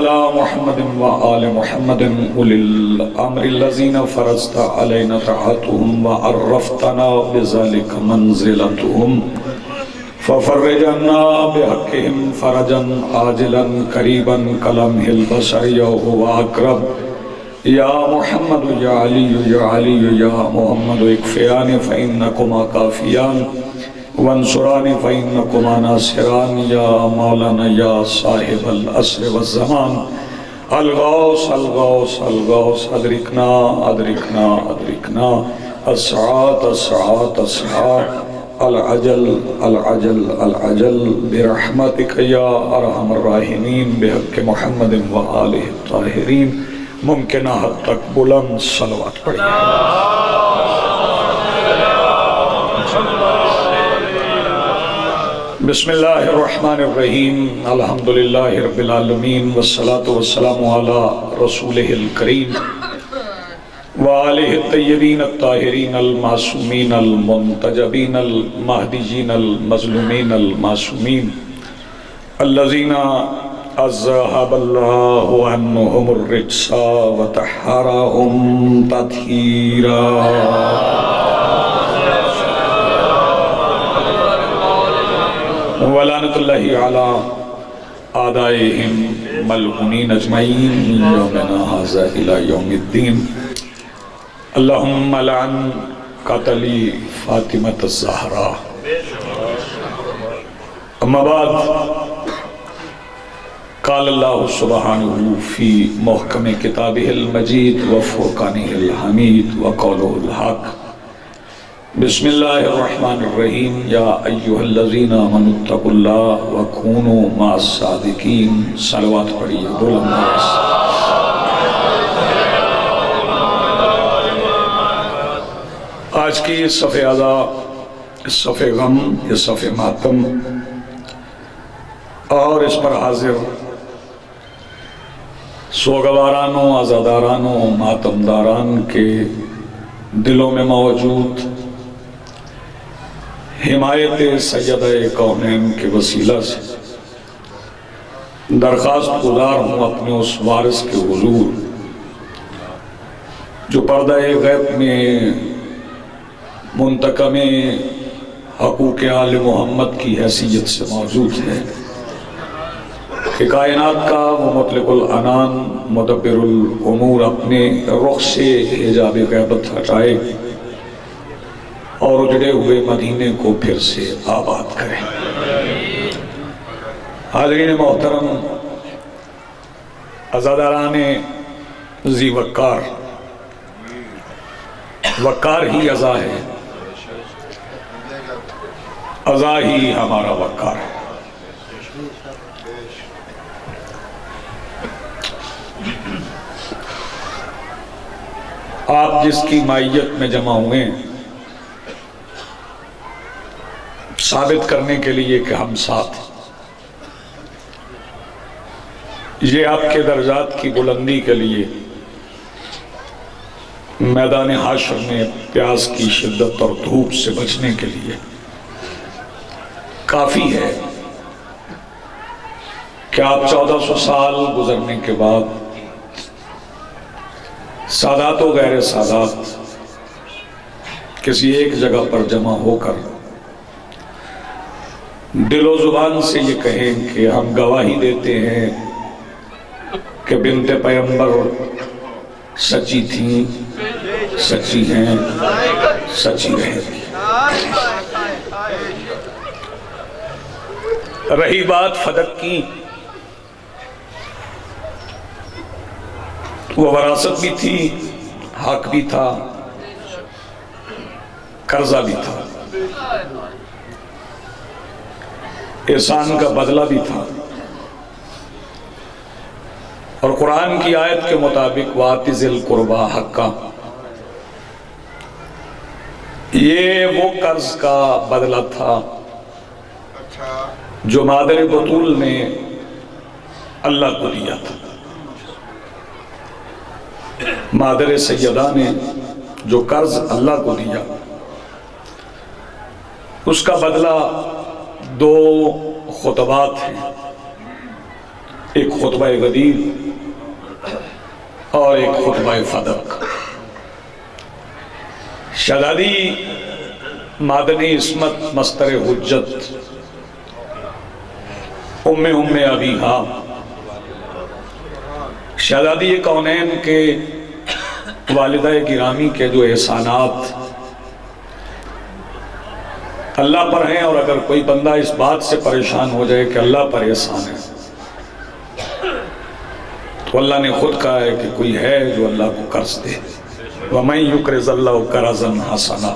على محمد وآل محمد أولي الأمر الذين فرضت علينا طاعتهم وعرفتنا بذلك منزلتهم ففرج عنا بحقهم فرجا عاجلا قريبا كلمه البصر وهو أقرب يا محمد يا علي يا علي يا محمد اكفيان فإنكما كافيان وانصران فإنكما ناصران يا مولانا يا صاحب العصر والزمان الغوث الغوث الغوث أدركنا أدركنا أدركنا الساعات الساعات الساعات العجل العجل العجل برحمتك يا أرحم الراحمين بحق محمد وآله الطاهرين. ممکنہ حد تک بلند صلوات پڑھیں. بسم اللہ الرحمن الرحیم. الحمدللہ رب العالمین والصلاة والسلام علی رسولہ الکریم وآلہ الطیبین الطاہرین المعصومین المنتجبین المہدیین المظلومین المعصومین الذین اذهب الله عنهم الرجس وطهرهم تطهيرا. ولعنة الله على أعدائهم ملعونين أجمعين من يومنا هذا إلى يوم الدين. اللهم لعن قتل فاطمة الزهراء. أما بعد قال اللہ سبحانہ فی محکم کتابہ المجید وفرقانہ الحمید وقولہ الحق. بسم اللہ الرحمن الرحیم. یا ایہا الذین آمنوا اتقوا اللہ وکونوا مع الصادقین. صلوات پڑھیے بلند آواز. آج کی صفحہ عزا، صفحہ غم، یہ صفحہ ماتم اور اس پر حاضر سوگوارانوں، عزادارانوں، ماتمداران کے دلوں میں موجود حمایت سیدہ کونین کے وسیلہ سے درخواست گزار ہوں اپنے اس وارث کے حضور جو پردہ غیب میں منتقم حقوق آل محمد کی حیثیت سے موجود ہے کہ کائنات کا وہ مطلق العنان مدبر الامور اپنے رخ سے حجاب غیبت ہٹائے اور اجڑے ہوئے مدینے کو پھر سے آباد کرے. حاضرین محترم، عزاداران ذی وقار، وقار ہی عزا ہے، عزا ہی ہمارا وقار ہے. آپ جس کی مائیت میں جمع ہوئے ثابت کرنے کے لیے کہ ہم ساتھ، یہ آپ کے درجات کی بلندی کے لیے میدان حشر میں پیاس کی شدت اور دھوپ سے بچنے کے لیے کافی ہے کہ آپ 1400 سال گزرنے کے بعد سادات و غیر سادات کسی ایک جگہ پر جمع ہو کر دل و زبان سے یہ کہیں کہ ہم گواہی دیتے ہیں کہ بنت پیغمبر سچی تھیں، سچی ہیں، سچی رہیں گی. رہی بات فدق کی، وہ وراثت بھی تھی، حق بھی تھا، قرضہ بھی تھا، احسان کا بدلہ بھی تھا. اور قرآن کی آیت کے مطابق وَآتِ ذِی الْقُرْبَىٰ حَقًّا، یہ وہ قرض کا بدلہ تھا جو مادر بطول نے اللہ کو دیا تھا. مادر سیدہ نے جو قرض اللہ کو دیا، اس کا بدلہ دو خطبات ہیں. ایک خطبہ غدیر اور ایک خطبہ فدق۔ شہزادی معدنی عصمت مستر حجت ام ابیہا، شہزادی کونین کے والدہ گرامی کے جو احسانات اللہ پر ہیں، اور اگر کوئی بندہ اس بات سے پریشان ہو جائے کہ اللہ پر احسان ہے تو اللہ نے خود کہا ہے کہ کوئی ہے جو اللہ کو قرض دے، وَمَن يُقْرِضِ اللَّهُ قَرْضًا حَسَنًا۔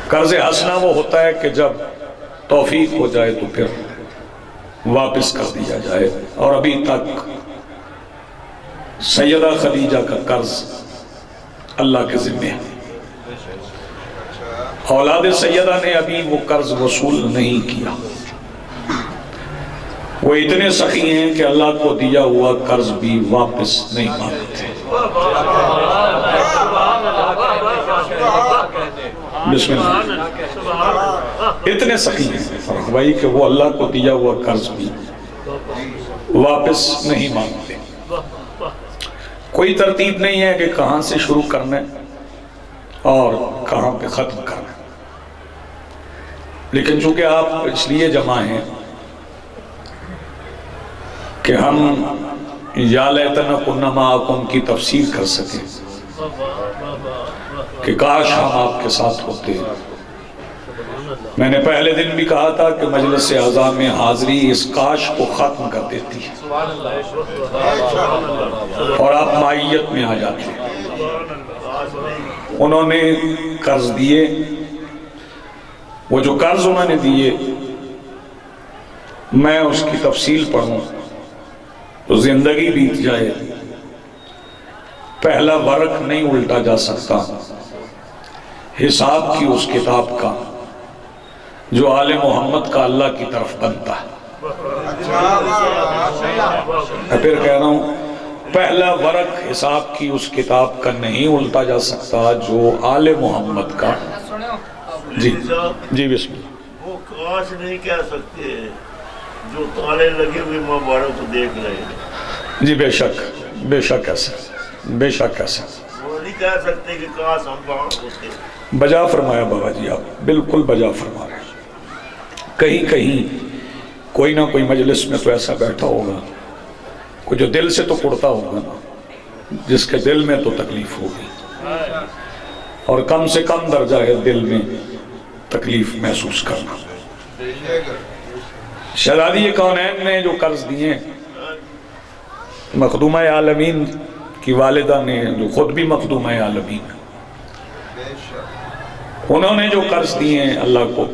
قرض حسنہ وہ ہوتا ہے کہ جب توفیق ہو جائے تو پھر واپس کر دیا جائے، اور ابھی تک سیدہ خدیجہ کا قرض اللہ کے ذمہ ہے۔ اولاد سیدہ نے ابھی وہ قرض وصول نہیں کیا، وہ اتنے سخی ہیں کہ اللہ کو دیا ہوا قرض بھی واپس نہیں مانگتے۔ بسم اللہ، اتنے سخی ہیں فرق بھائی کہ وہ اللہ کو دیا ہوا قرض بھی واپس نہیں مانگتے۔ کوئی ترتیب نہیں ہے کہ کہاں سے شروع کرنا ہے اور کہاں پہ ختم کرنا ہے، لیکن چونکہ آپ اس لیے جمع ہیں کہ ہم یا لیتنا کنا معکم کی تفسیر کر سکیں کہ کاش ہم آپ کے ساتھ ہوتے۔ میں نے پہلے دن بھی کہا تھا کہ مجلس اعضاء میں حاضری اس کاش کو ختم کر دیتی ہے اور آپ معیت میں آ جاتے ہیں۔ انہوں نے قرض دیے، وہ جو قرض انہوں نے دیے میں اس کی تفصیل پڑھوں تو زندگی بیت جائے۔ پہلا ورق نہیں الٹا جا سکتا حساب کی اس کتاب کا جو آل محمد کا اللہ کی طرف بنتا ہے۔ میں پھر کہہ رہا ہوں، پہلا ورق حساب کی اس کتاب کا نہیں الٹا جا سکتا جو آل محمد کا۔ جی جی بسم اللہ۔ وہ کاش نہیں کہہ سکتے جو تالے لگے ہوئے مبارک کو دیکھ رہے ہیں۔ جی بے شک، بے شک ایسا، بے شک ایسا۔ وہ نہیں کہہ سکتے کہ کاش ہم وہاں ہوتے۔ بجا فرمایا بابا جی، آپ بالکل بجا فرما رہے ہیں۔ کہیں کہیں کوئی نہ کوئی مجلس میں تو ایسا بیٹھا ہوگا کوئی جو دل سے تو پڑتا ہوگا نا، جس کے دل میں تو تکلیف ہوگی، اور کم سے کم درجہ ہے دل میں تکلیف محسوس کرنا۔ شہزادی کونین نے جو قرض دیے، مخدومہ عالمین کی والدہ نے جو خود بھی مخدومہ عالمین، انہوں نے جو قرض دیے ہیں اللہ کو،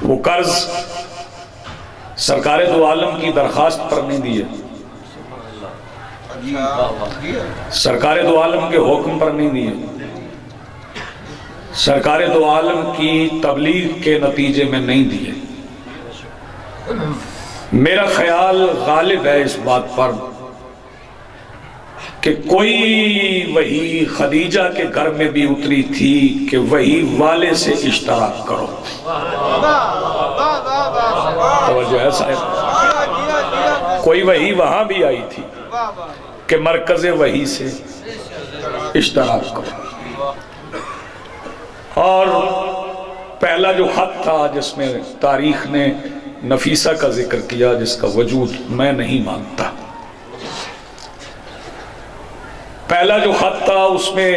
وہ قرض سرکار دو عالم کی درخواست پر نہیں دیے، سرکار دو عالم کے حکم پر نہیں دیے، سرکار دو عالم کی تبلیغ کے نتیجے میں نہیں دیے۔ میرا خیال غالب ہے اس بات پر کہ کوئی وہی خدیجہ کے گھر میں بھی اتری تھی کہ وہی والے سے اشتراک کرو۔ توجہ ہے صاحب، کوئی وہی وہاں بھی آئی تھی کہ مرکز وہی سے اشتراک کرو۔ اور پہلا جو خط تھا جس میں تاریخ نے نفیسہ کا ذکر کیا، جس کا وجود میں نہیں مانتا، پہلا جو خط تھا اس میں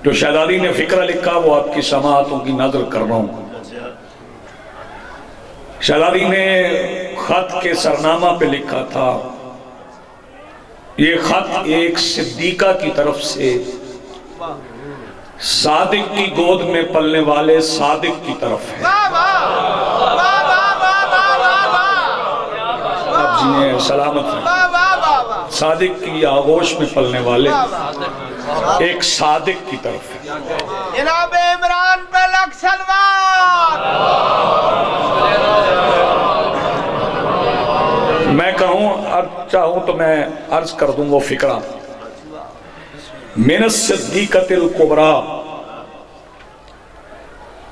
جو شہزادی نے فقرہ لکھا وہ آپ کی سماعتوں کی نظر کر رہا ہوں۔ شہزادی نے خط کے سرنامہ پہ لکھا تھا، یہ خط ایک صدیقہ کی طرف سے صادق کی گود میں پلنے والے صادق کی طرف ہے۔ آپ جنہیں سلامت ہیں، صادق کی آغوش میں پلنے والے ایک صادق کی طرف ہے۔ جناب عمران پہ لاکھ سلوات۔ میں کہوں چاہوں تو میں عرض کر دوں وہ فقرہ، من الصدیقۃ الکبریٰ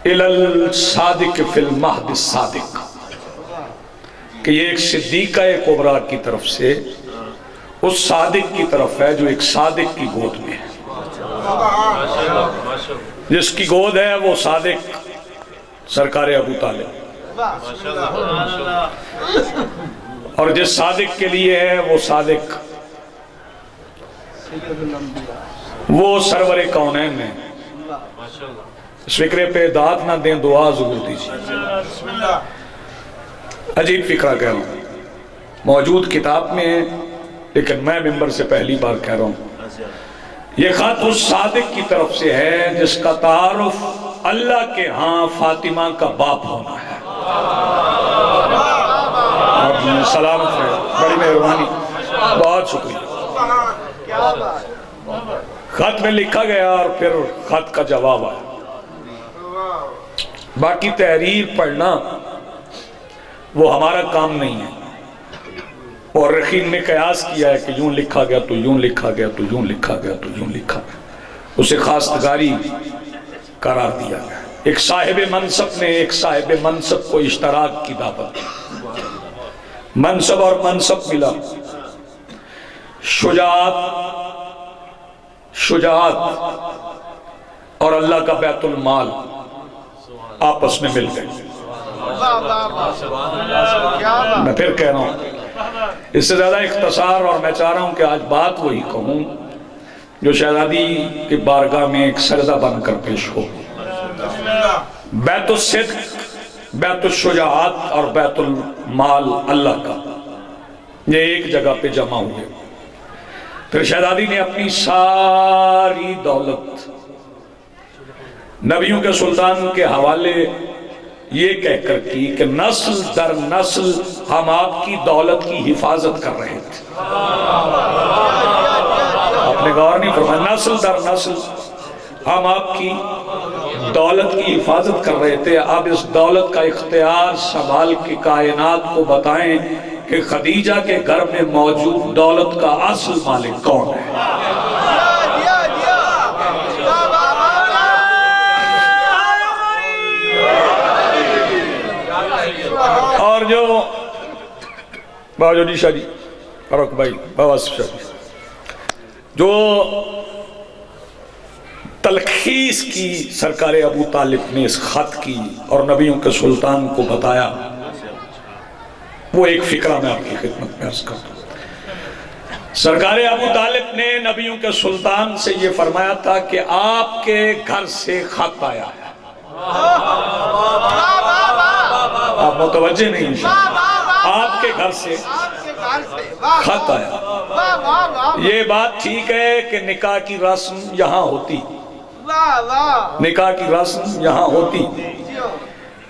الصادق فی المہد الصادق، کہ یہ ایک صدیقہ کبریٰ کی طرف سے اس صادق کی طرف ہے جو ایک صادق کی گود میں ہے، جس کی گود ہے وہ صادق سرکار ابو طالب، اور جس صادق کے لیے ہے وہ صادق وہ سرور کونین ہے۔ اس فکرے پہ داد نہ دیں، دعا ضرور دیجیے۔ عجیب فکرہ کہہ رہا ہوں، موجود کتاب میں ہے لیکن میں ممبر سے پہلی بار کہہ رہا ہوں۔ یہ خط اس صادق کی طرف سے ہے جس کا تعارف اللہ کے ہاں فاطمہ کا باپ ہونا ہے۔ آپ سلامت رہے، بڑی مہربانی، بہت شکریہ۔ خط میں لکھا گیا اور پھر خط کا جواب آیا۔ باقی تحریر پڑھنا وہ ہمارا کام نہیں ہے، اور رخین نے قیاس کیا ہے کہ یوں لکھا گیا تو یوں لکھا گیا تو یوں لکھا گیا تو یوں لکھا گیا، اسے خواستگاری قرار دیا گیا۔ ایک صاحب منصب نے ایک صاحب منصب کو اشتراک کی دعوت دی، منصب اور منصب ملا، شجاعت اور اللہ کا بیت المال آپس میں مل گئے۔ میں پھر کہہ رہا ہوں، اس سے زیادہ اختصار، اور میں چاہ رہا ہوں کہ آج بات وہی کہوں جو شہزادی کی بارگاہ میں ایک سجدہ بن کر پیش ہو۔ بیت الصدق، بیت الشجاعت اور بیت المال اللہ کا، یہ ایک جگہ پہ جمع ہوئے۔ پھر شہزادی نے اپنی ساری دولت نبیوں کے سلطان کے حوالے یہ کہہ کر کی کہ نسل در نسل ہم آپ کی دولت کی حفاظت کر رہے تھے۔ آپ نے غور نہیں فرمایا، نسل در نسل ہم آپ کی دولت کی حفاظت کر رہے تھے، اب اس دولت کا اختیار سنبھال کے کائنات کو بتائیں کہ خدیجہ کے گھر میں موجود دولت کا اصل مالک کون ہے۔ اور جو باجو جی شاہ جی، فاروق بھائی، بواس شاہ جی، جو تلخیص کی سرکار ابو طالب نے اس خط کی اور نبیوں کے سلطان کو بتایا، وہ ایک فکرہ میں آپ کی خدمت میں عرض کرتا ہوں۔ سرکار ابو طالب نے نبیوں کے سلطان سے یہ فرمایا تھا کہ آپ کے گھر سے خط آیا ہے۔ آپ متوجہ نہیں ہیں، آپ کے گھر سے خط آیا۔ یہ بات ٹھیک ہے کہ نکاح کی رسم یہاں ہوتی، نکاح کی رسم یہاں ہوتی،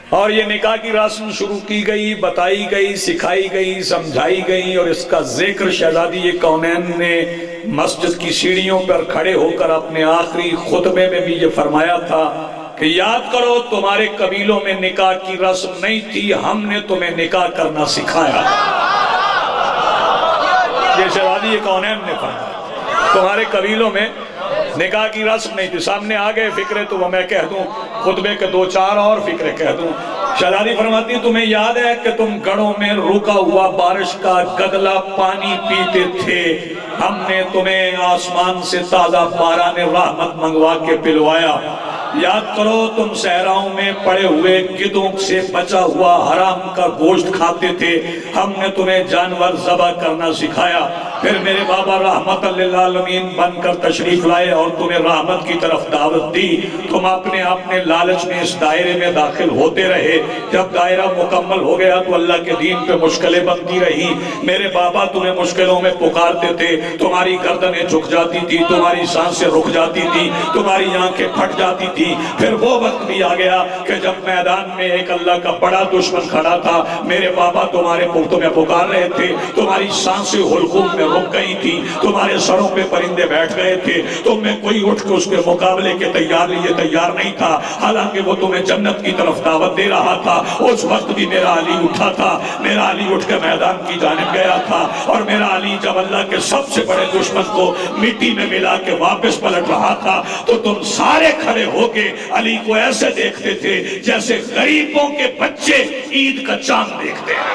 اور یہ نکاح کی رسم شروع کی گئی، بتائی گئی، سکھائی گئی، سمجھائی گئی، اور اس کا ذکر شہزادی کونین نے مسجد کی سیڑھیوں پر کھڑے ہو کر اپنے آخری خطبے میں بھی یہ فرمایا تھا کہ یاد کرو تمہارے قبیلوں میں نکاح کی رسم نہیں تھی، ہم نے تمہیں نکاح کرنا سکھایا۔ یہ شہزادی کونین نے فرمایا، تمہارے قبیلوں میں نکاح کی رسم نہیں تھی۔ سامنے آگئے فکرے تو وہ میں کہہ دوں، خطبے کے دو چار اور فکرے کہہ دوں۔ شہزادی فرماتی تمہیں یاد ہے کہ تم گڑھوں میں رکا ہوا بارش کا گدلا پانی پیتے تھے، ہم نے تمہیں آسمان سے تازہ باران رحمت منگوا کے پلوایا۔ یاد کرو تم صحراؤں میں پڑے ہوئے گدوں سے بچا ہوا حرام کا گوشت کھاتے تھے، ہم نے تمہیں جانور ذبح کرنا سکھایا۔ پھر میرے بابا رحمت للعالمین بن کر تشریف لائے اور تمہیں رحمت کی طرف دعوت دی، تم اپنے لالچ میں اس دائرے میں داخل ہوتے رہے۔ جب دائرہ مکمل ہو گیا تو اللہ کے دین پہ مشکلیں بنتی رہی، میرے بابا تمہیں مشکلوں میں پکارتے تھے، تمہاری گردنیں جھک جاتی تھی، تمہاری سانسیں رک جاتی تھی، تمہاری آنکھیں پھٹ جاتی تھی۔ پھر وہ وقت بھی آ گیا کہ جب میدان میں ایک اللہ کا بڑا دشمن کھڑا تھا، میرے بابا تمہارے تمہیں پکار رہے تھے، تمہاری سانسیں حلقوم میں رک گئی تھی، تمہارے سروں پہ پرندے بیٹھ گئے تھے، تم میں کوئی اٹھ کے اس کے مقابلے کے تیار نہیں تھا، حالانکہ وہ تمہیں جنت کی طرف دعوت دے رہا تھا۔ اس وقت بھی میرا علی اٹھا تھا، میرا علی اٹھ کے میدان کی جانب گیا تھا، اور میرا علی جب اللہ کے سب سے بڑے دشمن کو مٹی میں ملا کے واپس پلٹ رہا تھا تو تم سارے کھڑے ہو کے علی کو ایسے دیکھتے تھے جیسے غریبوں کے بچے عید کا چاند دیکھتے ہیں۔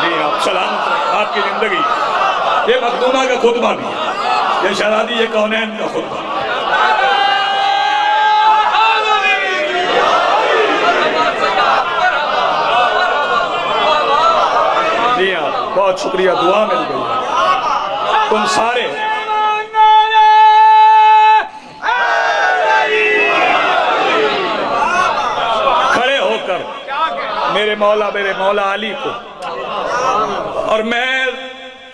جی آپ سلامت رہیں، آپ کی زندگی۔ یہ مخدومہ کا خطبہ بھی ہے، یہ شہزادی یہ کونین کا خطبہ۔ جی ہاں، بہت شکریہ، دعا مل گئی ہے تم سارے۔ کھڑے ہو کر میرے مولا علی کو، اور میں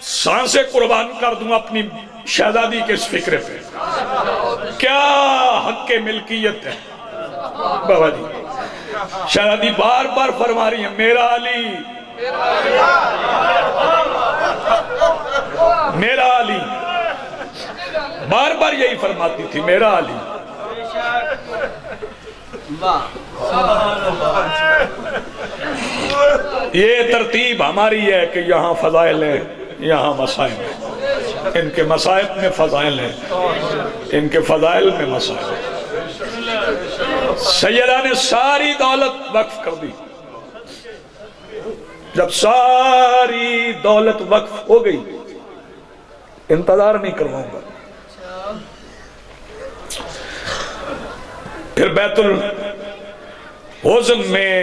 سانسیں قربان کر دوں اپنی شہزادی کے اس فکرے پہ، کیا حق کے ملکیت ہے بابا جی۔ شہزادی بار بار فرما رہی ہیں میرا علی، میرا علی، بار بار یہی فرماتی تھی میرا علی۔ یہ ترتیب ہماری ہے کہ یہاں فضائل ہیں، یہاں مسائل ہیں، ان کے مسائل میں فضائل ہیں، ان کے فضائل میں مسائل ہیں۔ سیدہ نے ساری دولت وقف کر دی۔ جب ساری دولت وقف ہو گئی، انتظار نہیں کرواؤں گا، پھر بیت الحزن میں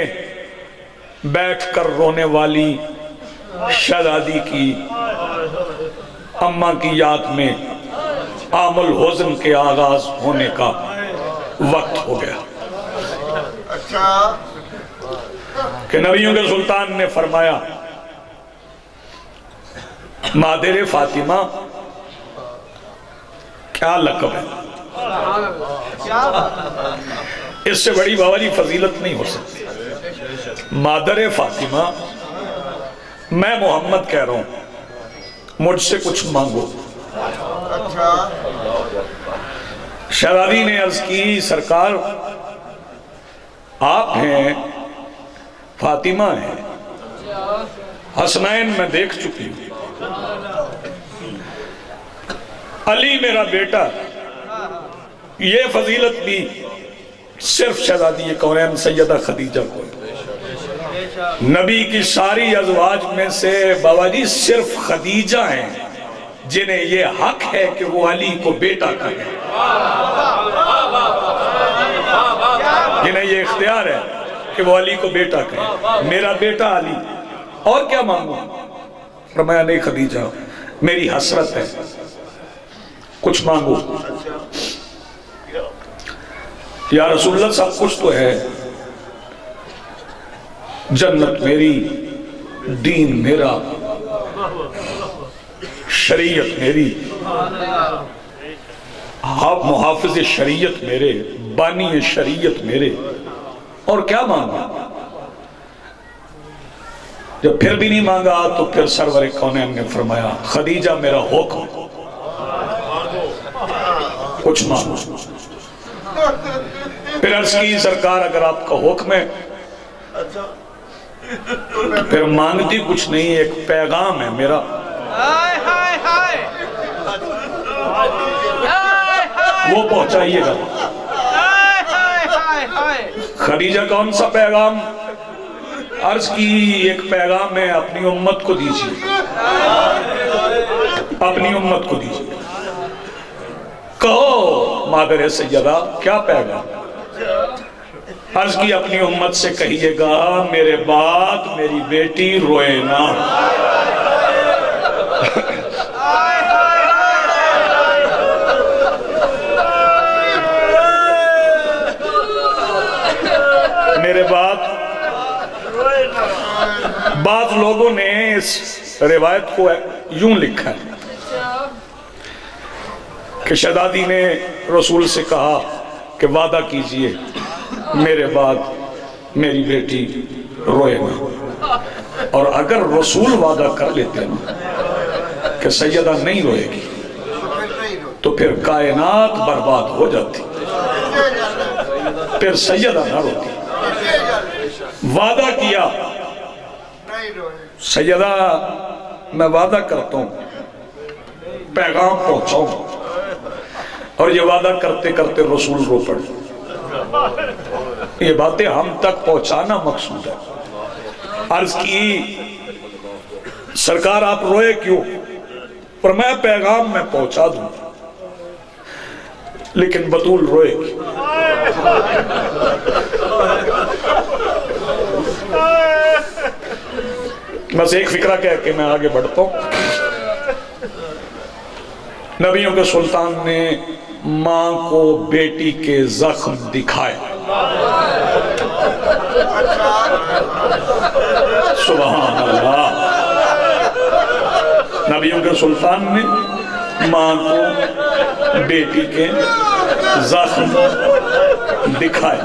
بیٹھ کر رونے والی شہزادی کی اماں کی یاد میں عام الحزن کے آغاز ہونے کا وقت ہو گیا کہ نبیوں کے سلطان نے فرمایا مادر فاطمہ کیا لقب ہے، اس سے بڑی باوری فضیلت نہیں ہو سکتی۔ مادر فاطمہ، میں محمد کہہ رہا ہوں، مجھ سے کچھ مانگو۔ شہزادی نے عرض کی سرکار آپ ہیں، فاطمہ ہیں، حسنین میں دیکھ چکی ہوں، علی میرا بیٹا، یہ فضیلت بھی صرف شہزادی کونین سیدہ خدیجہ کو۔ نبی کی ساری ازواج میں سے بابا جی صرف خدیجہ ہیں جنہیں یہ حق ہے کہ وہ علی کو بیٹا کہیں، جنہیں یہ اختیار ہے کہ وہ علی کو بیٹا کہیں۔ میرا بیٹا علی، اور کیا مانگو؟ فرمایا نہیں خدیجہ، میری حسرت ہے، کچھ مانگو۔ یا رسول اللہ سب کچھ تو ہے، جنت میری، دین میرا، شریعت میری، آپ محافظ شریعت میرے، بانی شریعت میرے، اور کیا مانگا؟ جب پھر بھی نہیں مانگا تو پھر سرور کونین نے فرمایا خدیجہ میرا حکم، کچھ مانگو۔ پھر عرض کی سرکار اگر آپ کا حکم ہے پھر مانگتی کچھ نہیں، ایک پیغام ہے میرا، وہ پہنچائیے گا۔ خدیجہ کون سا پیغام؟ عرض کی ایک پیغام ہے، اپنی امت کو دیجیے، اپنی امت کو دیجیے۔ کہو مادر سیدہ کیا پیغام؟ عرض کی اپنی امت سے کہیے گا میرے بعد میری بیٹی روئے نہ۔ میرے بعد بعض لوگوں نے اس روایت کو یوں لکھا ہے کہ شہزادی نے رسول سے کہا کہ وعدہ کیجئے میرے بعد میری بیٹی روئے نہ، اور اگر رسول وعدہ کر لیتے نا کہ سیدہ نہیں روئے گی تو پھر کائنات برباد ہو جاتی، پھر سیدہ نہ روتی۔ وعدہ کیا، سیدہ میں وعدہ کرتا ہوں پیغام پہنچاؤں، اور یہ وعدہ کرتے کرتے رسول رو پڑے۔ یہ باتیں ہم تک پہنچانا مقصود ہے۔ عرض کی سرکار آپ روئے کیوں؟ فرمایا پیغام میں پہنچا دوں لیکن بطول روئے گی۔ بس ایک فکرہ کہہ کے میں آگے بڑھتا ہوں۔ نبیوں کے سلطان نے ماں کو بیٹی کے زخم دکھائے، سبحان اللہ۔ نبیوں کے سلطان نے ماں کو بیٹی کے زخم دکھائے۔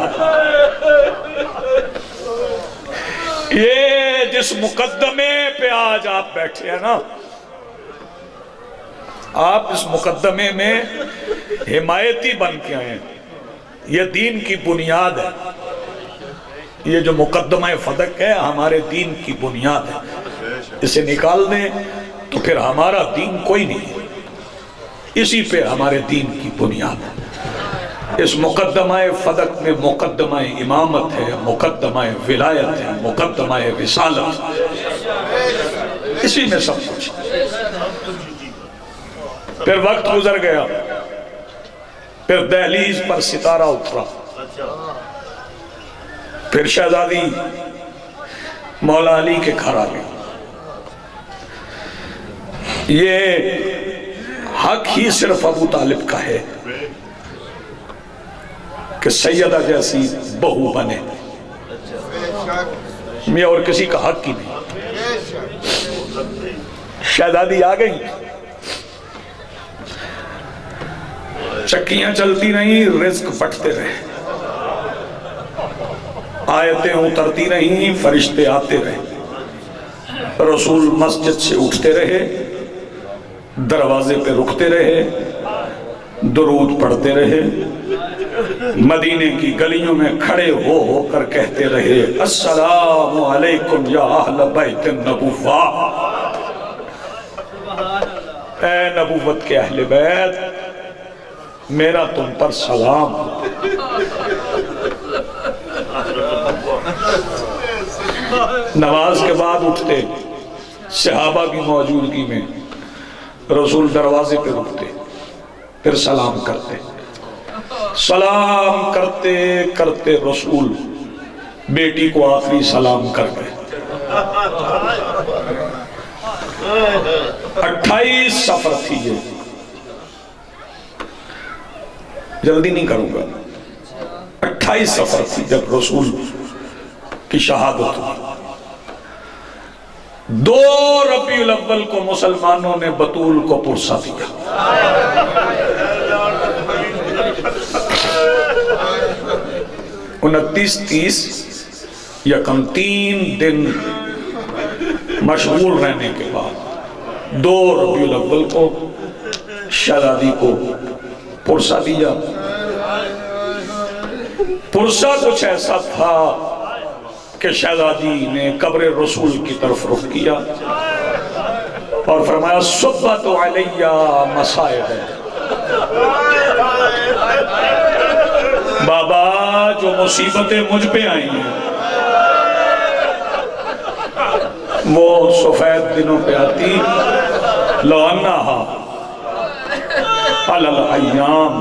یہ جس مقدمے پہ آج آپ بیٹھے ہیں نا، آپ اس مقدمے میں حمایتی بن کے آئے ہیں، یہ دین کی بنیاد ہے۔ یہ جو مقدمہ فدق ہے ہمارے دین کی بنیاد ہے، اسے نکال دیں تو پھر ہمارا دین کوئی نہیں ہے، اسی پہ ہمارے دین کی بنیاد ہے۔ اس مقدمہ فدق میں مقدمہ امامت ہے، مقدمہ ولایت ہے، مقدمہ رسالت، اسی میں سب کچھ۔ پھر وقت گزر گیا، پھر دہلیز پر ستارہ اترا، پھر شہزادی مولا علی کے گھر آ گئی۔ یہ حق ہی صرف ابو طالب کا ہے کہ سیدہ جیسی بہو بنے، میں اور کسی کا حق ہی نہیں۔ شہزادی آ گئی، چکیاں چلتی رہیں، رزق بٹتے رہے، آیتیں اترتی رہیں، فرشتے آتے رہے، رسول مسجد سے اٹھتے رہے، دروازے پہ رکتے رہے، درود پڑھتے رہے، مدینے کی گلیوں میں کھڑے ہو کر کہتے رہے السلام علیکم یا اہل بیت النبوہ، اے نبوت کے اہل بیت میرا تم پر سلام۔ نماز کے بعد اٹھتے، صحابہ کی موجودگی میں رسول دروازے پہ رکتے، پھر سلام کرتے، سلام کرتے کرتے رسول بیٹی کو آخری سلام کر گئے۔ 28 سفر تھی، یہ جلدی نہیں کروں گا، 28 سفر تھی جب رسول کی شہادت ہوئی۔ 2 ربیع الاول کو مسلمانوں نے بطول کو پرسا دیا، 29 30 یکم 3 دن مشغول رہنے کے بعد 2 ربیع الاول کو شہزادی کو پرسا دیا۔ پرسا کچھ ایسا تھا کہ شہزادی نے قبر رسول کی طرف رخ کیا اور فرمایا صبت علیہ مصائب، بابا جو مصیبتیں مجھ پہ آئی ہیں وہ سفید دنوں پہ آتی، لو انہا علی الایام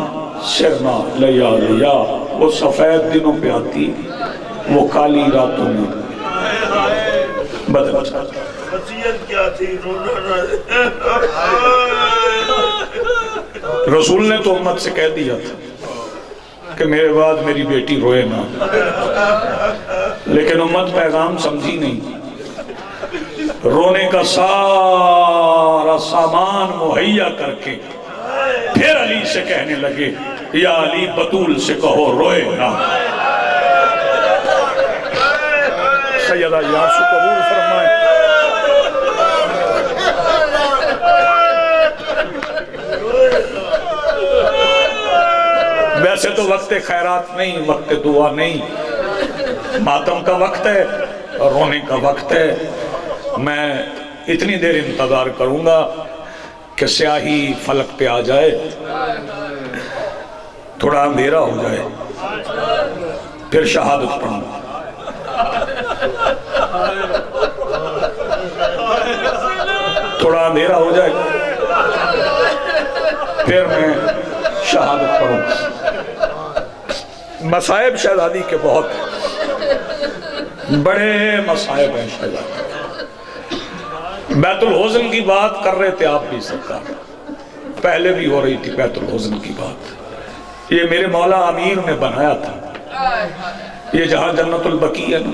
سرنا لیالیا، وہ سفید دنوں پہ آتی، وہ کالی راتوں میں بدل جاتی۔ وصیت کیا تھی؟ رسول نے تو امت سے کہہ دیا تھا کہ میرے بعد میری بیٹی روئے نہ، لیکن امت پیغام سمجھی نہیں، رونے کا سارا سامان مہیا کر کے پھر علی سے کہنے لگے یا علی بطول سے کہو روئے نہ۔ سیدہ یاسو قبول فرمائے۔ ویسے تو وقت خیرات نہیں، وقت دعا نہیں، ماتم کا وقت ہے اور رونے کا وقت ہے۔ میں اتنی دیر انتظار کروں گا کہ سیاہی فلک پہ آ جائے، تھوڑا اندھیرا ہو جائے، پھر شہادت پڑھوں گا۔ تھوڑا اندھیرا ہو جائے پھر میں شہادت پڑھوں گا۔ مصائب شہزادی کے بہت ہیں، بڑے مصائب ہیں شہزادی۔ بیت الحزن کی بات کر رہے تھے آپ بھی سرکار، پہلے بھی ہو رہی تھی بیت الحزن کی بات۔ یہ میرے مولا امیر نے بنایا تھا، یہ جہاں جنت البقیع ہے نا،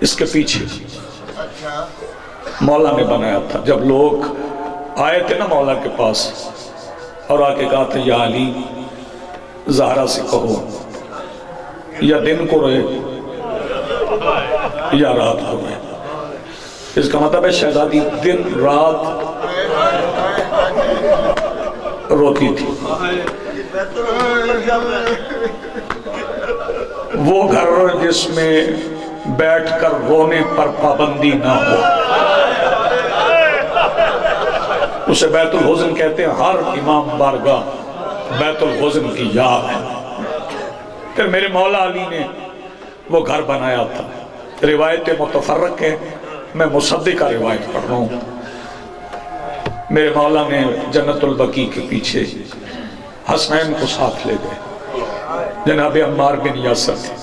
اس کے پیچھے مولا نے بنایا تھا۔ جب لوگ آئے تھے نا مولا کے پاس اور آ کے کہا تھا یا علی زہرا سے کہو یا دن کو رہے یا رات کو رہے۔ اس کا مطلب ہے شہزادی دن رات روتی تھی۔ وہ گھر جس میں بیٹھ کر رونے پر پابندی نہ ہو اسے بیت الحزن کہتے ہیں۔ ہر امام بارگاہ بیت الحزن کی یاد ہے۔ پھر میرے مولا علی نے وہ گھر بنایا تھا۔ روایت متفرق ہے، میں مصدقہ روایت پڑھ رہا ہوں۔ میرے مولا نے جنت البقیع کے پیچھے حسنین کو ساتھ لے گئے، جناب عمار بن یاسر تھے،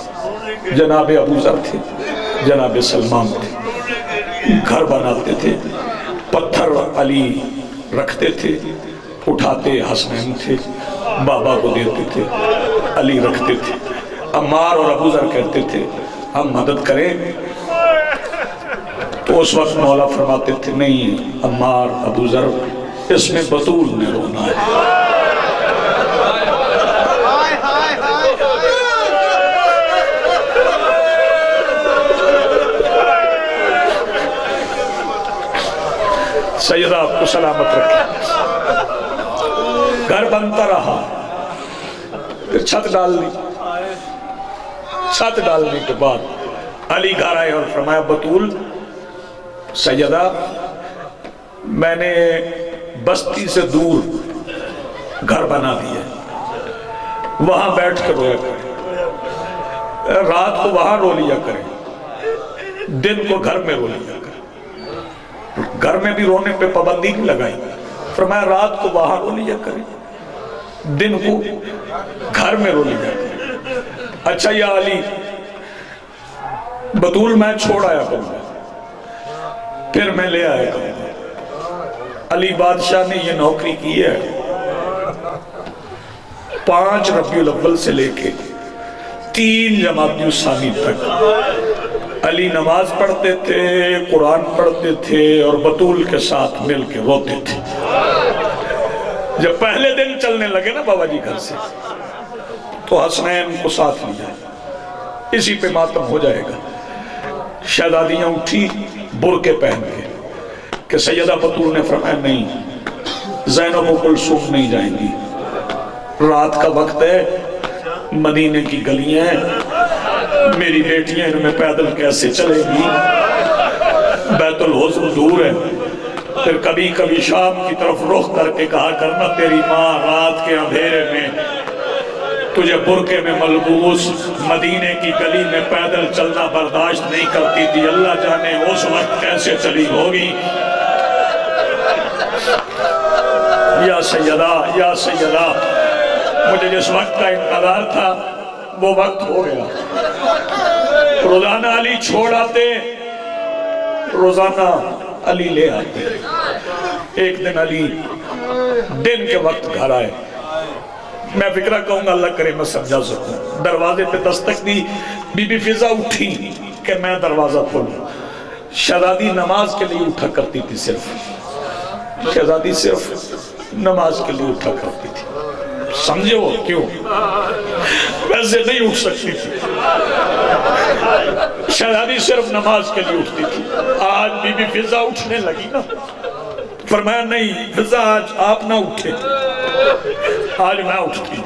جناب ابو ذر تھے، جناب سلمان تھے۔ گھر بناتے تھے، پتھر علی رکھتے تھے، اٹھاتے حسنین تھے، بابا کو دیتے تھے، علی رکھتے تھے۔ عمار اور ابو ذر کہتے تھے ہم مدد کریں، تو اس وقت مولا فرماتے تھے نہیں عمار ابو ذر، اس میں بطول نے رونا ہے۔ سیدہ آپ کو سلامت رکھے۔ گھر بنتا رہا، پھر چھت ڈال لی۔ چھت ڈالنے کے بعد علی گھر آئے اور فرمایا بطول سیدہ میں نے بستی سے دور گھر بنا دیا، وہاں بیٹھ کر رویا کریں، رات کو وہاں رو لیا کریں، دن کو گھر میں رو لیا کریں۔ گھر میں بھی رونے پہ پابندی نہیں لگائی، فرمایا رات کو وہاں رو لیا کریں، دن کو گھر میں رو لیا کریں۔ اچھا یا علی بطول میں چھوڑ آیا کروں گا، پھر میں لے آیا کروں گا۔ علی بادشاہ نے یہ نوکری کی ہے 5 ربیع الاول سے لے کے 3 جمادی الثانی تک علی نماز پڑھتے تھے، قرآن پڑھتے تھے اور بطول کے ساتھ مل کے روتے تھے۔ جب پہلے دن چلنے لگے نا بابا جی گھر سے، تو حسنین کو ساتھ لیا، اسی پہ ماتم ہو جائے گا۔ شہزادیاں اٹھی برقع پہن کے کہ سیدہ بطول نے فرمایا نہیں زینب و کلثوم نہیں جائیں گی، رات کا وقت ہے، مدینے کی گلیاں ہیں، میری بیٹیاں ان میں پیدل کیسے چلے گی، بیت الحزن دور ہے۔ پھر کبھی کبھی شام کی طرف رخ کر کے کہا کرنا تیری ماں رات کے اندھیرے میں تجھے برقعے میں ملبوس مدینے کی گلی میں پیدل چلنا برداشت نہیں کرتی تھی، اللہ جانے اس وقت کیسے چلی ہوگی۔ یا سیدہ مجھے جس وقت کا انتظار تھا وہ وقت ہو گیا۔ روزانہ علی چھوڑ آتے، روزانہ علی لے آتے۔ ایک دن علی دن کے وقت گھر آئے، میں فکرہ کہوں گا اللہ کرے میں سمجھا سکوں۔ دروازے پہ دستک دی، بی بی فضا اٹھی کہ میں دروازہ کھولوں۔ شہزادی نماز کے لیے اٹھا کرتی تھی، شہزادی صرف نماز کے لیے اٹھا کرتی تھی۔ سمجھے وہ کیوں؟ ویسے نہیں اٹھ سکتی تھی، شہزادی صرف نماز کے لیے اٹھتی تھی۔ آج بی بی فضا اٹھنے لگی نا، فرمایا نہیں فضا آج آپ نہ اٹھے، آج میں اٹھتی۔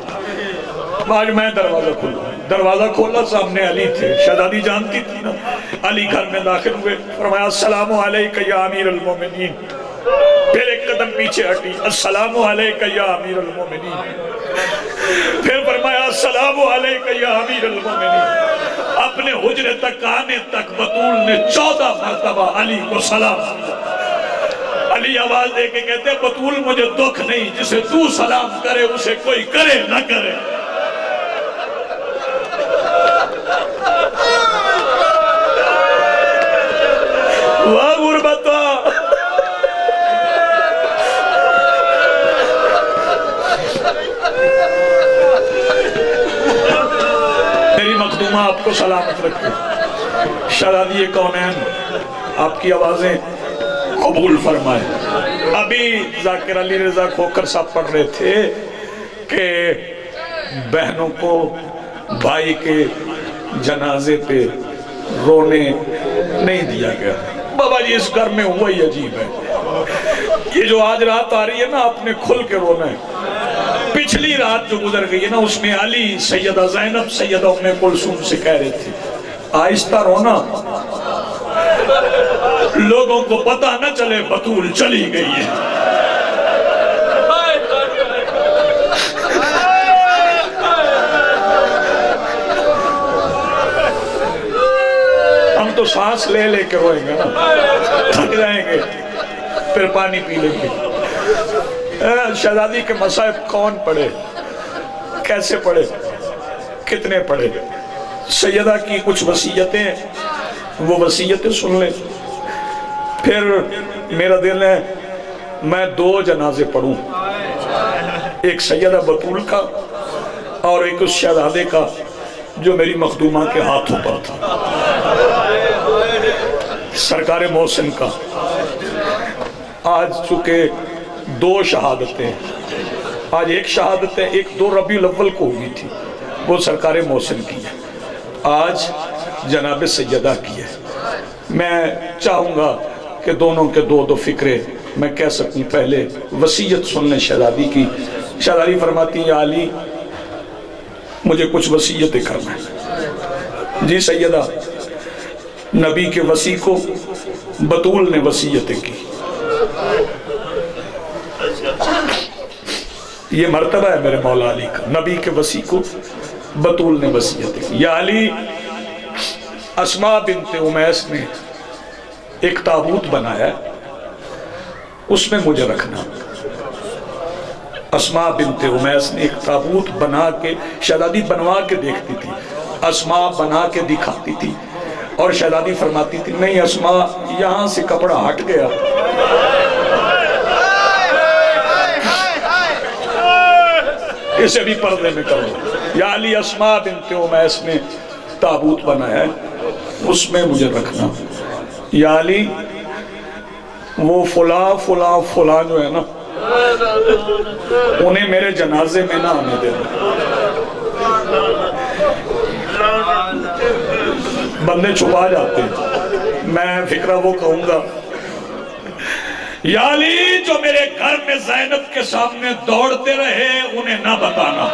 آج میں دروازہ کھولا سامنے علی تھے، شہزادی جانتی تھی نا، علی گھر میں داخل ہوئے، فرمایا السلام علیکہ یا امیر المومنین، پھر ایک قدم پیچھے ہٹی، السلام علیکہ یا امیر المومنین، پھر فرمایا السلام علیکہ یا امیر المومنین۔ اپنے حجرے تک آنے تک بطول نے 14 مرتبہ علی کو سلام دیا۔ علی آواز دے کے کہتے ہیں بطول مجھے دکھ نہیں، جسے تو سلام کرے اسے کوئی کرے نہ کرے۔ واہ غربتا، میری مخدومہ آپ کو سلامت رکھے۔ شہزادی کونین آپ کی آوازیں قبول فرمائے۔ ابھی ذاکر علی رضا کھوکر صاحب پڑھ رہے تھے کہ بہنوں کو بھائی کے جنازے پہ رونے نہیں دیا گیا۔ بابا جی اس گھر میں ہوا ہی عجیب ہے، یہ جو آج رات آ رہی ہے نا آپ نے کھل کے رونا ہے۔ پچھلی رات جو گزر گئی ہے نا اس میں علی سیدہ زینب سیدہ ام کلثوم سے کہہ رہے تھے آہستہ رونا، لوگوں کو پتہ نہ چلے بطول چلی گئی ہے۔ ہم تو سانس لے لے کے روئیں گے نا، تھک جائیں گے پھر پانی پی لیں گے۔ شہزادی کے مصائب کون پڑھے، کیسے پڑھے، کتنے پڑھے؟ سیدہ کی کچھ وصیتیں، وہ وصیتیں سن لیں۔ پھر میرا دل ہے میں 2 جنازے پڑھوں، ایک سیدہ بطول کا اور ایک اس شہزادے کا جو میری مخدومہ کے ہاتھوں پر تھا، سرکار محسن کا۔ آج چونکہ 2 شہادتیں، آج ایک شہادت ہے، ایک 2 ربیع الاول کو ہوئی تھی، وہ سرکار محسن کی ہے، آج جناب سیدہ کی ہے۔ میں چاہوں گا کہ دونوں کے 2 فکرے میں کہہ سکوں۔ پہلے وصیت سن لیں شہزادی کی۔ شہزادی فرماتی ہیں یا علی مجھے کچھ وصیتیں کرنا ہے۔ جی سیدہ، نبی کے وصی کو بطول نے وصیتیں کی، یہ مرتبہ ہے میرے مولا علی کا، نبی کے وصی کو بطول نے وصیتیں کی۔ یا علی اسماء بنت امیس نے ایک تابوت بنایا ہے، اس میں مجھے رکھنا۔ اسماء بنت امیس نے ایک تابوت بنا کے، شہزادی بنوا کے دیکھتی تھی، اسماء بنا کے دکھاتی تھی، اور شہزادی فرماتی تھی نہیں اسماء یہاں سے کپڑا ہٹ گیا، اسے بھی پردے میں کرو۔ یا علی اسماء بنت امیس نے تابوت بنایا ہے، اس میں مجھے رکھنا۔ یا علی وہ فلاں جو ہے نا انہیں میرے جنازے میں نہ آنے دینا۔ بندے چھپا جاتے ہیں، میں فکرہ وہ کہوں گا یا علی جو میرے گھر میں زینب کے سامنے دوڑتے رہے انہیں نہ بتانا۔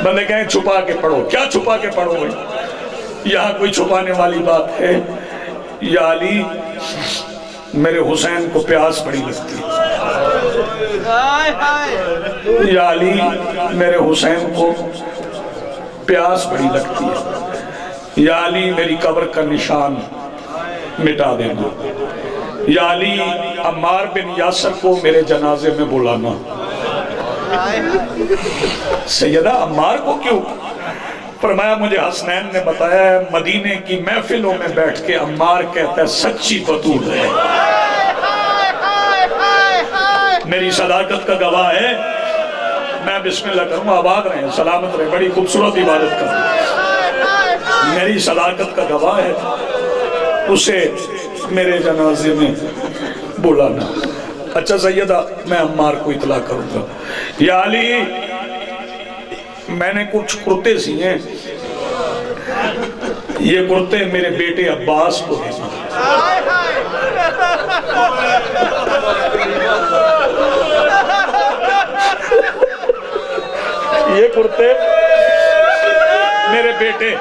بندے کہیں چھپا کے پڑھو، کیا چھپا کے پڑھو بھائی؟ یہاں کوئی چھپانے والی بات ہے؟ یا علی میرے حسین کو پیاس بڑی لگتی ہے، یا علی میرے حسین کو پیاس بڑی لگتی ہے، یا علی میری قبر کا نشان مٹا دینا، یا علی عمار بن یاسر کو میرے جنازے میں بلانا۔ سیدہ عمار کو کیوں؟ فرمایا مجھے حسنین نے بتایا ہے مدینے کی محفلوں میں بیٹھ کے عمار کہتا ہے سچی بطول ہے، میری صداقت کا گواہ ہے۔ میں بسم اللہ کروں، آباد رہے ہیں، سلامت رہے، بڑی خوبصورت عبادت کروں، میری صداقت کا گواہ ہے، اسے میرے جنازے میں بلانا۔ اچھا سیدہ میں عمار کو اطلاع کروں گا۔ یا علی میں نے کچھ کرتے سیے، یہ کرتے میرے بیٹے عباس کو دینا۔ یہ کرتے میرے بیٹے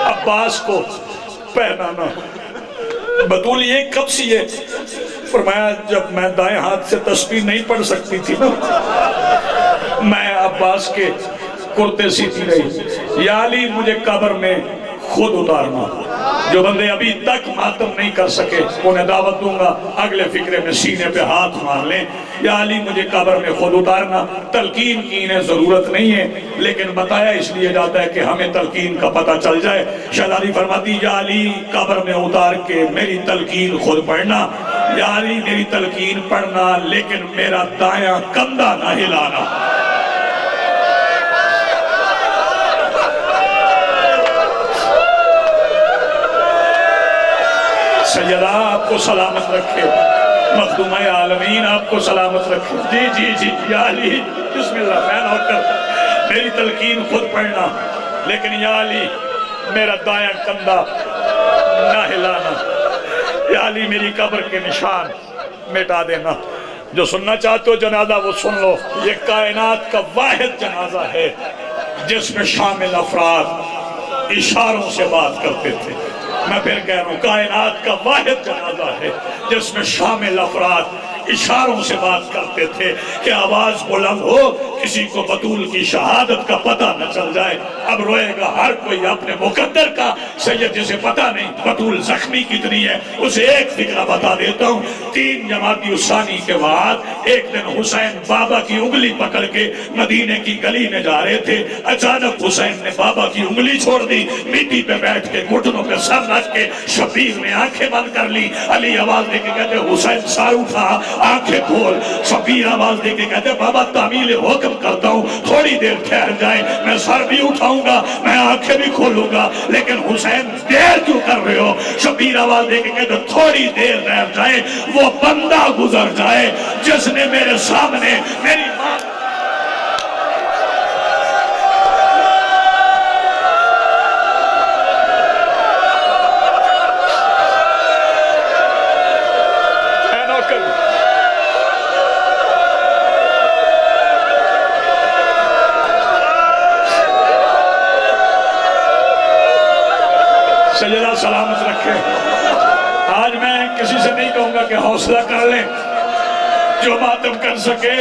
عباس کو پہنانا۔ بطول یہ کب سی ہے؟ فرمایا جب میں دائیں ہاتھ سے تسبیح نہیں پڑھ سکتی تھی نا، میں عباس کے کرتے سیتی رہی۔ یا علی مجھے قبر میں خود اتارنا۔ جو بندے ابھی تک ماتم نہیں کر سکے انہیں دعوت دوں گا اگلے فکرے میں سینے پہ ہاتھ مار لیں۔ یا علی مجھے قبر میں خود اتارنا۔ تلقین کی انہیں ضرورت نہیں ہے، لیکن بتایا اس لیے جاتا ہے کہ ہمیں تلقین کا پتہ چل جائے۔ شہزادی فرماتی یا علی قبر میں اتار کے میری تلقین خود پڑھنا۔ یا علی میری تلقین پڑھنا لیکن میرا دایاں کندھا نہ ہلانا۔ سیدہ آپ کو سلامت رکھے، مخدومہ عالمین آپ کو سلامت رکھے۔ جی جی جی یا علی بسم اللہ میں نوکر، میری تلقین خود پڑھنا لیکن یا علی میرا دایاں کندھا نہ ہلانا۔ یا علی میری قبر کے نشان مٹا دینا۔ جو سننا چاہتے ہو جنازہ وہ سن لو۔ یہ کائنات کا واحد جنازہ ہے جس میں شامل افراد اشاروں سے بات کرتے تھے۔ میں پھر کہہ رہا ہوں کائنات کا واحد جنازہ ہے جس میں شامل افراد اشاروں سے بات کرتے تھے کہ آواز بلند ہو کسی کو بطول کی شہادت کا پتہ نہ چل جائے۔ اب روئے گا ہر کوئی اپنے مقدر کا۔ سید جسے پتہ نہیں بطول زخمی کتنی ہے اسے ایک فکرہ بتا دیتا ہوں۔ 3 جمادی الثانی کے بعد ایک دن حسین بابا کی انگلی پکڑ کے مدینے کی گلی میں جا رہے تھے۔ اچانک حسین نے بابا کی انگلی چھوڑ دی، مٹی پہ بیٹھ کے گھٹنوں پہ سر رکھ کے شبیر نے آنکھیں بند کر لی۔ علی آواز دے کے کہتے حسین سر اٹھا آنکھیں کھول۔ شبیر آواز دے کے کہتے بابا تعمیل حکم کرتا ہوں تھوڑی دیر ٹھہر جائے، میں سر بھی اٹھاؤں گا میں آنکھیں بھی کھولوں گا، لیکن حسین دیر کیوں کر رہے ہو؟ شبیر آواز دے کے کہتے تھوڑی دیر رہ جائے وہ بندہ گزر جائے جس نے میرے سامنے میری ماں سیدہ سلامت رکھے۔ آج میں کسی سے نہیں کہوں گا کہ حوصلہ کر لیں، جو ماتم کر سکے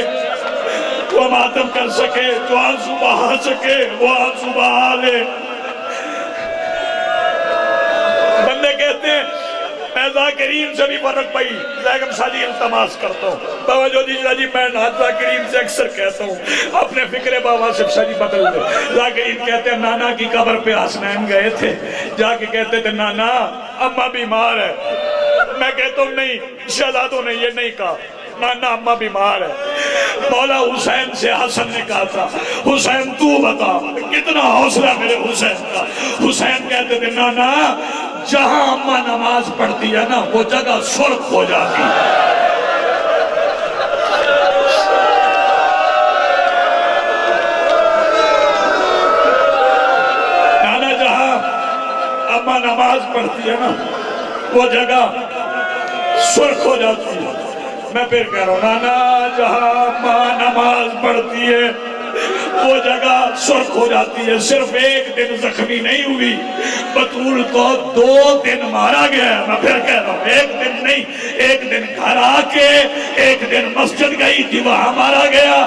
وہ ماتم کر سکے، جو آنسو بہا سکے وہ آنسو بہا لے۔ بندے کہتے ہیں میں ذاکرین سے بھی فرق پائی، زیگم شاہی التماس کرتا ہوں۔ بابا جو جی میں ذاکرین سے اکثر کہتا ہوں اپنے فکر بابا سے شاہی بدل دے۔ ذاکرین کہتے ہیں نانا کی قبر پہ حسنین گئے تھے، جا کے کہتے تھے نانا اماں بیمار ہے۔ میں کہتا ہوں نہیں شہزادوں نے یہ نہیں کہا، نانا اماں بیمار ہے۔ مولا حسین سے حسن نے کہا تھا حسین تو بتا کتنا حوصلہ میرے حسین کا۔ حسین کہتے تھے نانا جہاں اماں نماز پڑھتی ہے نا وہ جگہ سرخ ہو جاتی ہے۔ نانا جہاں اماں نماز پڑھتی ہے نا وہ جگہ سرخ ہو جاتی ہے۔ میں پھر کہہ رہا ہوں نانا جہاں ماں نماز پڑھتی ہے وہ جگہ سرخ ہو جاتی ہے۔ صرف ایک دن زخمی نہیں ہوئی، بطول کو 2 دن مارا گیا ہے۔ میں پھر کہہ رہا ہوں ایک دن نہیں، ایک دن گھر آ کے ایک دن مسجد گئی تھی وہاں مارا گیا۔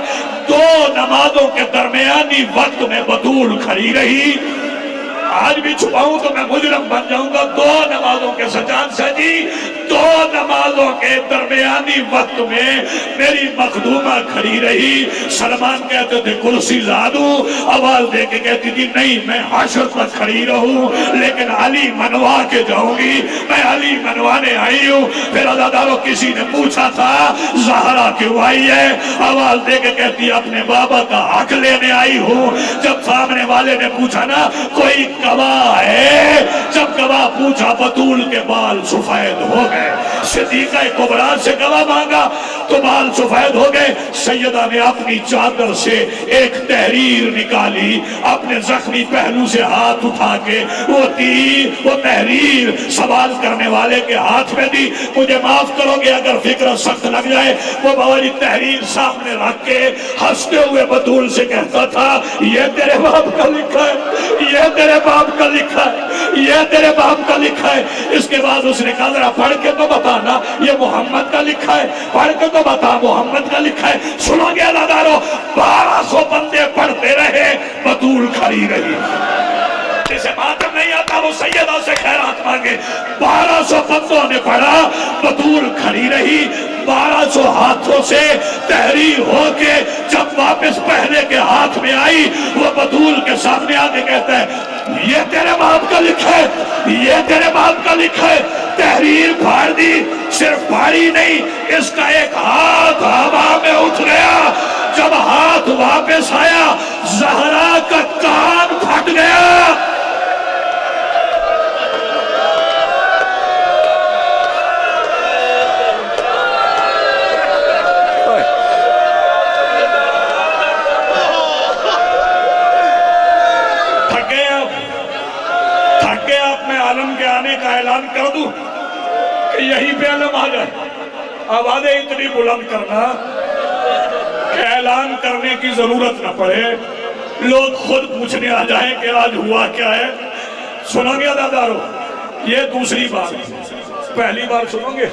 2 نمازوں کے درمیانی وقت میں بطول کھڑی رہی۔ آج بھی چھپاؤں تو میں مجرم بن جاؤں گا۔ 2 نمازوں کے سجان سجی 2 نمازوں کے درمیانی وقت میں میری مخدومہ کھڑی رہی۔ سلمان کہتے تھے کرسی لا دوں، آواز دے کے کہتی تھی نہیں میں حشر تک کھڑی رہوں لیکن علی منوا کے جاؤں گی، میں علی منوانے آئی ہوں۔ پھر عزاداروں کسی نے پوچھا تھا زہرا کیوں آئی ہے؟ آواز دے کے کہتی اپنے بابا کا حق لینے آئی ہوں۔ جب سامنے والے نے پوچھا نا کوئی گواہ ہے. جب گواہ پوچھا بطول کے بال سفید ہو گئے. صدیقہ کبریٰ سے گواہ مانگا تو بال سفید ہو گئے. سیدہ نے اپنی چادر سے ایک تحریر نکالی, اپنے زخمی پہلو سے ہاتھ اٹھا کے وہ تحریر سوال کرنے والے کے ہاتھ میں دی. مجھے معاف کرو گے اگر فکر سخت لگ جائے. وہ بولی تحریر سامنے رکھ کے ہنستے ہوئے بطول سے کہتا تھا یہ تیرے باپ کا لکھا ہے, یہ تیرے باپ کا لکھا ہے, یہ تیرے باپ کا لکھا ہے. اس کے بعد اس نے کہا ذرا پڑھ کے تو بتانا یہ محمد کا لکھا ہے, پڑھ کے تو بتا محمد کا لکھا ہے. سنو گے ادادارو, 1200 بندے پڑھتے رہے, بطول کھڑی رہی. جسے ماتم نہیں آتا وہ سیدہ سے خیرات مانگے. 1200 بندوں نے پڑھا, بطول کھڑی رہی. 1200 ہاتھوں سے تحریر ہو کے جب واپس پہلے کے ہاتھ میں آئی, وہ بطول کے سامنے آتے کہتا ہے یہ تیرے باپ کا لکھا ہے, یہ تیرے باپ کا لکھا ہے. تحریر پھاڑ دی, صرف پھاڑی نہیں, اس کا ایک ہاتھ ہوا میں اٹھ گیا. جب ہاتھ واپس آیا زہرا کا کان پھٹ گیا. عالم کے آنے کا اعلان کر دوں کہ یہیں پہ علم آ جائے. آوازیں اتنی بلند کرنا کہ اعلان کرنے کی ضرورت نہ پڑے, لوگ خود پوچھنے آ جائیں کہ آج ہوا کیا ہے. سنو گے ادادارو, یہ دوسری بار. پہلی بار سنو گے,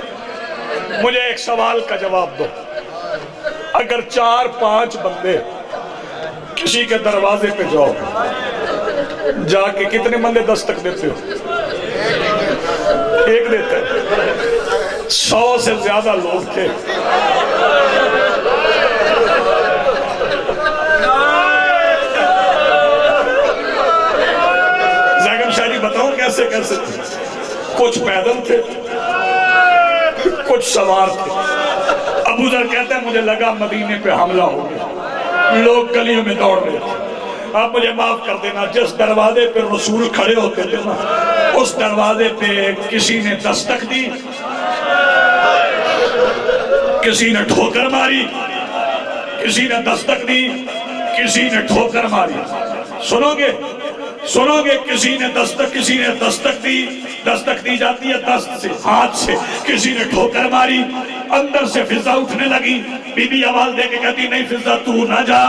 مجھے ایک سوال کا جواب دو. اگر 4-5 بندے کسی کے دروازے پہ جاؤ, جا کے کتنے بندے دستک دیتے ہو؟ ایک دیتے ہیں. 100 سے زیادہ لوگ تھے. زاگم شاہ جی بتاؤں کیسے کیسے تھے؟ کچھ پیدل تھے, کچھ سوار تھے. ابو ذر کہتے ہیں مجھے لگا مدینے پہ حملہ ہو گیا, لوگ گلیوں میں دوڑ رہے تھے. آپ مجھے معاف کر دینا, جس دروازے پہ رسول کھڑے ہوتے تھے نا, اس دروازے پہ کسی نے دستک دی, کسی نے ٹھوکر ماری, کسی نے دستک دی, کسی نے ٹھوکر ماری. سنو گے, کسی نے دستک دی, دستک دی جاتی ہے دست سے, ہاتھ سے. کسی نے ٹھوکر ماری, اندر سے فضا اٹھنے لگی. بی بی آواز دے کے کہتی نہیں فضا تو نہ جا,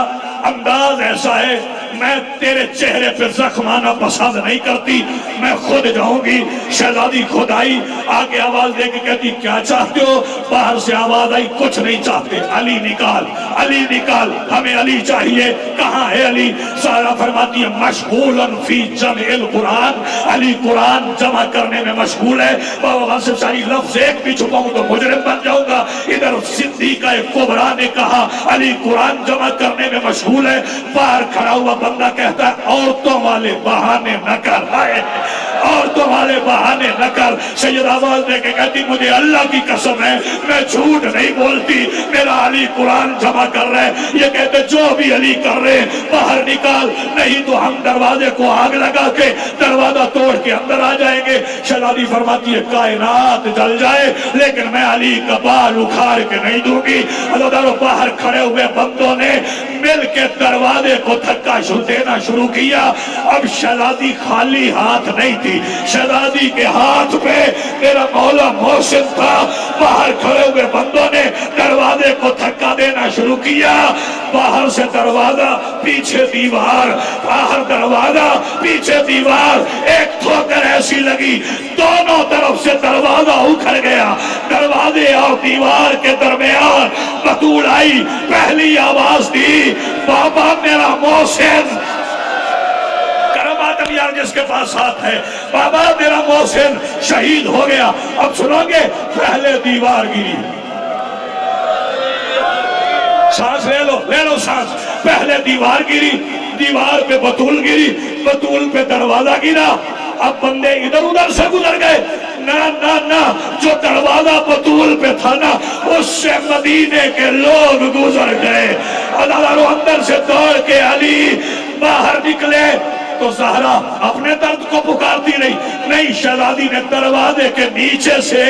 انداز ایسا ہے میں تیرے چہرے پہ زخم آنا پسند نہیں کرتی, میں خود جاؤں گی. شہزادی خود آئی, آگے آواز دے کے کہتی کیا چاہتے ہو؟ باہر سے آواز آئی کچھ نہیں چاہتے, علی نکال, علی نکال, ہمیں علی چاہیے. کہاں ہے علی؟ سارا فرماتی ہے مشغولن فی جمع القرآن, علی قرآن جمع کرنے میں مشغول ہے. بابا واسف ساری لفظ ایک بھی چھپاؤں تو مجرم بن جاؤں گا. ادھر صدیقہ کبریٰ نے کہا علی قرآن جمع کرنے میں مشغول ہے. باہر کھڑا ہوا بندہ کہتا ہے عورتوں والے بہانے نہ کر, عورتوں والے بہانے نہ کر. سید آواز دے کے کہتی مجھے اللہ کی قسم ہے میں جھوٹ نہیں بولتی, میرا علی قرآن جمع کر رہے ہیں. یہ کہتے جو بھی علی کر رہے ہیں باہر نکال, نہیں تو ہم دروازے کو آگ لگا کے دروازہ توڑ کے اندر آ جائیں گے. شہزادی فرماتی ہے کائنات جل جائے لیکن میں علی کا بال اکھاڑ کے نہیں دوں گی. عزادارو باہر کھڑے ہوئے بندوں نے مل کے دروازے کو دھکا دینا شروع کیا. اب شہزادی خالی ہاتھ نہیں تھی, شہزادی کے ہاتھ پہ میرا مولا محسن تھا. باہر کھڑے ہوئے بندوں نے دروازے کو دھکا دینا شروع کیا. باہر سے دروازہ پیچھے دیوار, باہر دروازہ پیچھے دیوار. ایک ٹھوکر ایسی لگی دونوں طرف سے دروازہ اکھڑ گیا. دروازے اور دیوار کے درمیان بطول آئی, پہلی آواز دی بابا میرا محسن. کرماتم یار جس کے پاس ہاتھ ہے, بابا میرا محسن شہید ہو گیا. اب سنو گے, پہلے دیوار گری, سانس لے لو سانس. پہلے دیوار گری, دیوار پہ بطول گری, بطول پہ دروازہ گرا. اب بندے ادھر ادھر سے گزر گئے. نہ جو دروازہ بطول پہ تھا نا اس سے مدینے کے لوگ گزر گئے. ادارو اندر سے دوڑ کے علی باہر نکلے. تو زہرا اپنے درد کو پکارتی رہی، نہیں، شہزادی نے دروازے کے نیچے سے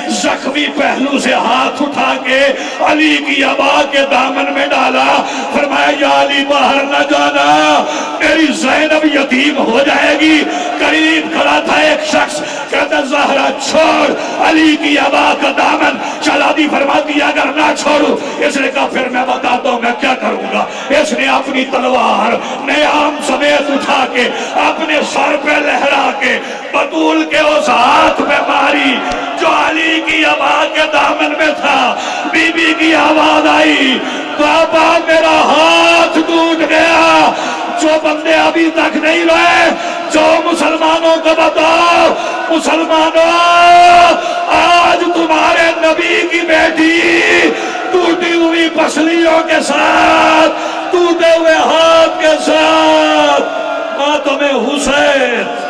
زخمی پہلو سے ہاتھ اٹھا کے علی کی عبا کے دامن میں ڈالا، فرمایا یا علی باہر نہ جانا، میری زینب یتیم ہو جائے گی۔ قریب کھڑا تھا ایک شخص، کہتا زہرا چھوڑ علی کی عبا کا دامن۔ شہزادی فرماتی اگر نہ چھوڑوں، اس نے کہا پھر میں بتاتا ہوں میں کیا کروں گا۔ اس نے اپنی تلوار نیام سمیت اٹھا کے اپنے سر پہ لہرا کے بطول کے اس ہاتھ پہ ماری جو علی کی عبا کے دامن میں تھا۔ بی بی کی آواز آئی، بابا میرا ہاتھ ٹوٹ گیا۔ جو بندے ابھی تک نہیں روئے، جو مسلمانوں کو بتاؤ، مسلمانوں آج تمہارے نبی کی بیٹی ٹوٹی ہوئی پسلیوں کے ساتھ، ٹوٹے ہوئے ہاتھ کے ساتھ ماتم حسین